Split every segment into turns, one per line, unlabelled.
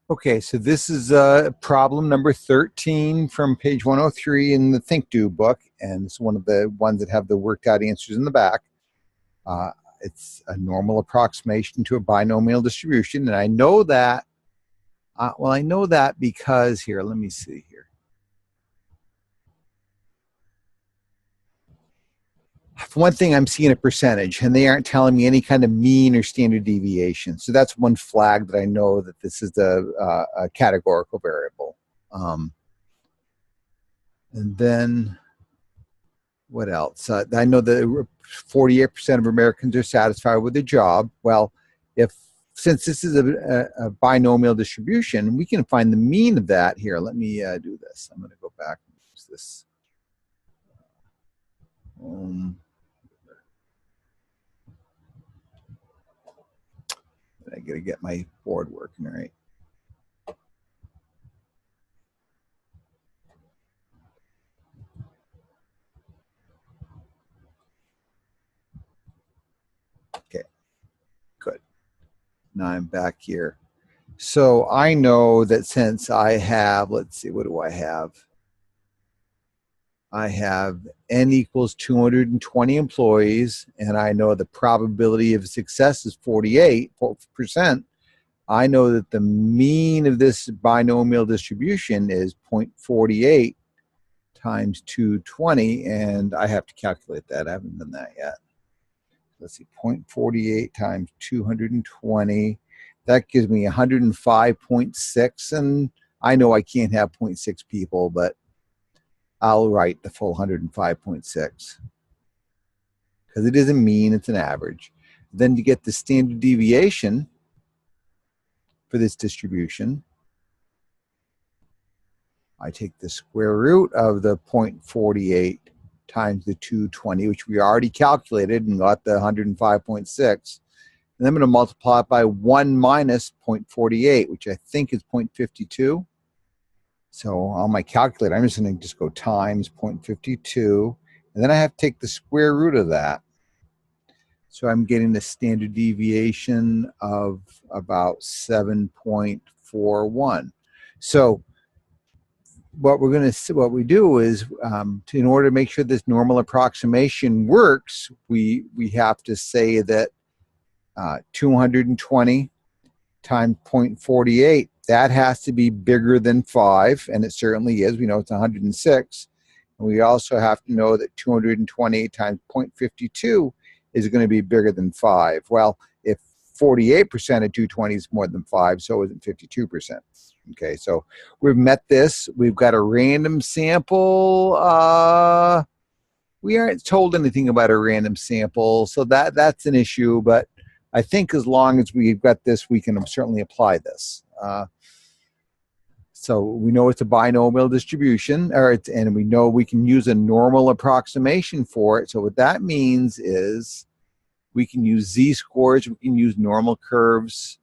Okay, so this is problem number 13 from page 103 in the ThinkDO book, and it's one of the ones that have the worked out answers in the back. It's a normal approximation to a binomial distribution, and I know that, well, I know that because here, let me see here. For one thing, I'm seeing a percentage, and they aren't telling me any kind of mean or standard deviation. So that's one flag that I know that this is a categorical variable. And then what else? I know that 48% of Americans are satisfied with their job. Well, since this is a binomial distribution, we can find the mean of that here. Let me do this. I'm going to go back and use this. I got to get my board working, all right? Okay, good. Now I'm back here. So I know that since I have, let's see, what do I have? I have n equals 220 employees, and I know the probability of success is 48%. I know that the mean of this binomial distribution is 0.48 times 220, and I have to calculate that. I haven't done that yet. Let's see, 0.48 times 220. That gives me 105.6, and I know I can't have 0.6 people, but I'll write the full 105.6 because it isn't mean, it's an average. Then to get the standard deviation for this distribution, I take the square root of the 0.48 times the 220, which we already calculated and got the 105.6. And I'm going to multiply it by 1 minus 0.48, which I think is 0.52. So on my calculator, I'm just going to go times 0.52. And then I have to take the square root of that. So I'm getting the standard deviation of about 7.41. So what we do is, in order to make sure this normal approximation works, we have to say that 220 times 0.48, that has to be bigger than 5, and it certainly is. We know it's 106. And we also have to know that 220 times 0.52 is going to be bigger than 5. Well, if 48% of 220 is more than 5, so isn't 52%. Okay, so we've met this. We've got a random sample. We aren't told anything about a random sample, so that's an issue, but I think as long as we've got this, we can certainly apply this. So we know it's a binomial distribution, and we know we can use a normal approximation for it. So what that means is we can use z-scores, we can use normal curves.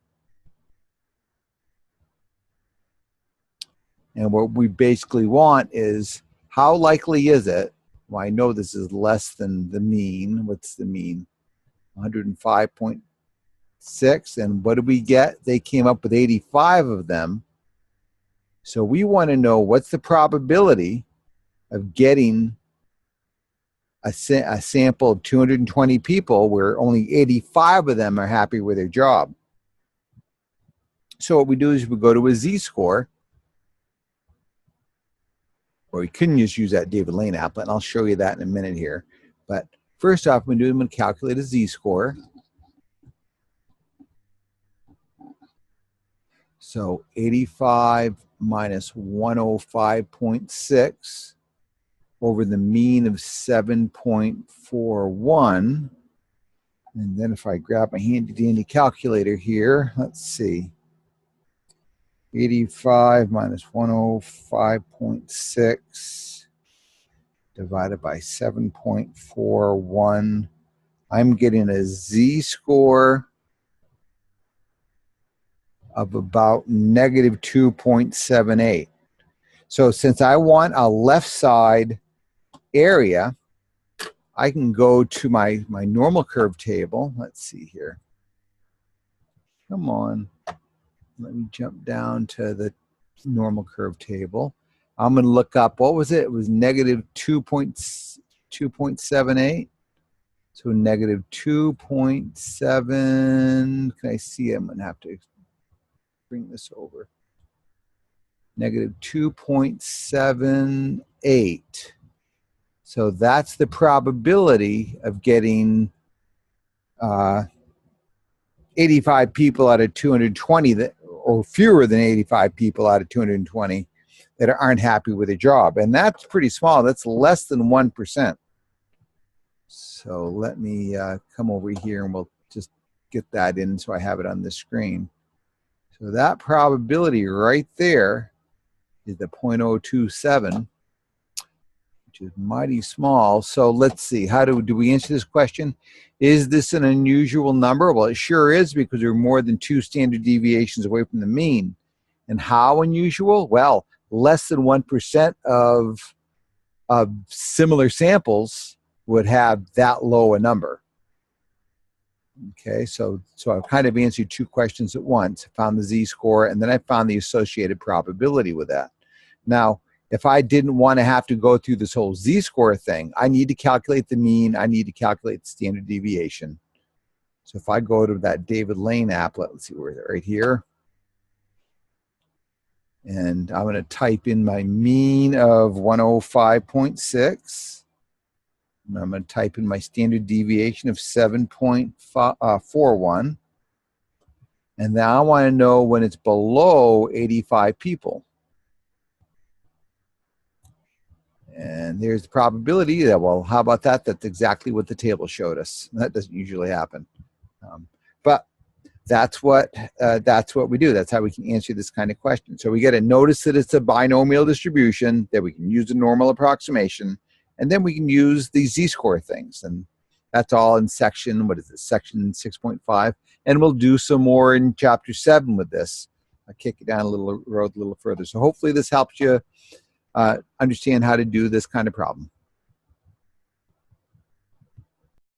And what we basically want is, how likely is it? Well, I know this is less than the mean. What's the mean? 105.6. And what did we get? They came up with 85 of them. So we want to know what's the probability of getting a sample of 220 people where only 85 of them are happy with their job. So what we do is we go to a z-score, or we couldn't just use that David Lane applet, and I'll show you that in a minute here. But first off, I'm going to calculate a z-score. So 85 minus 105.6 over the mean of 7.41. And then if I grab my handy dandy calculator here, let's see. 85 minus 105.6 divided by 7.41. I'm getting a z-score of about negative 2.78. So since I want a left side area, I can go to my normal curve table. Let's see here. Come on. let me jump down to the normal curve table. I'm going to look up, what was it? It was negative 2.78. So negative 2.7. Can I see it? I'm going to have to bring this over. Negative 2.78. So that's the probability of getting 85 people out of 220 that, or fewer than 85 people out of 220 that aren't happy with a job. And that's pretty small. That's less than 1%. So let me come over here and we'll just get that in so I have it on the screen. So that probability right there is the 0.027, which is mighty small. So let's see, how do we answer this question? Is this an unusual number? Well, it sure is, because we're more than 2 standard deviations away from the mean. And how unusual? Well, less than 1% of similar samples would have that low a number. Okay, so I've kind of answered 2 questions at once. I found the z-score, and then I found the associated probability with that. Now, if I didn't want to have to go through this whole z-score thing, I need to calculate the mean, I need to calculate the standard deviation. So if I go to that David Lane applet, let's see, where is it? Right here. And I'm going to type in my mean of 105.6. And I'm going to type in my standard deviation of 7.41. And now I want to know when it's below 85 people. And there's the probability that, well, how about that? That's exactly what the table showed us. That doesn't usually happen. But that's what we do. That's how we can answer this kind of question. So we got to notice that it's a binomial distribution, that we can use a normal approximation, and then we can use these z-score things. And that's all in section, what is this, section 6.5. And we'll do some more in chapter 7 with this. I'll kick it down a little road a little further. So hopefully this helps you understand how to do this kind of problem.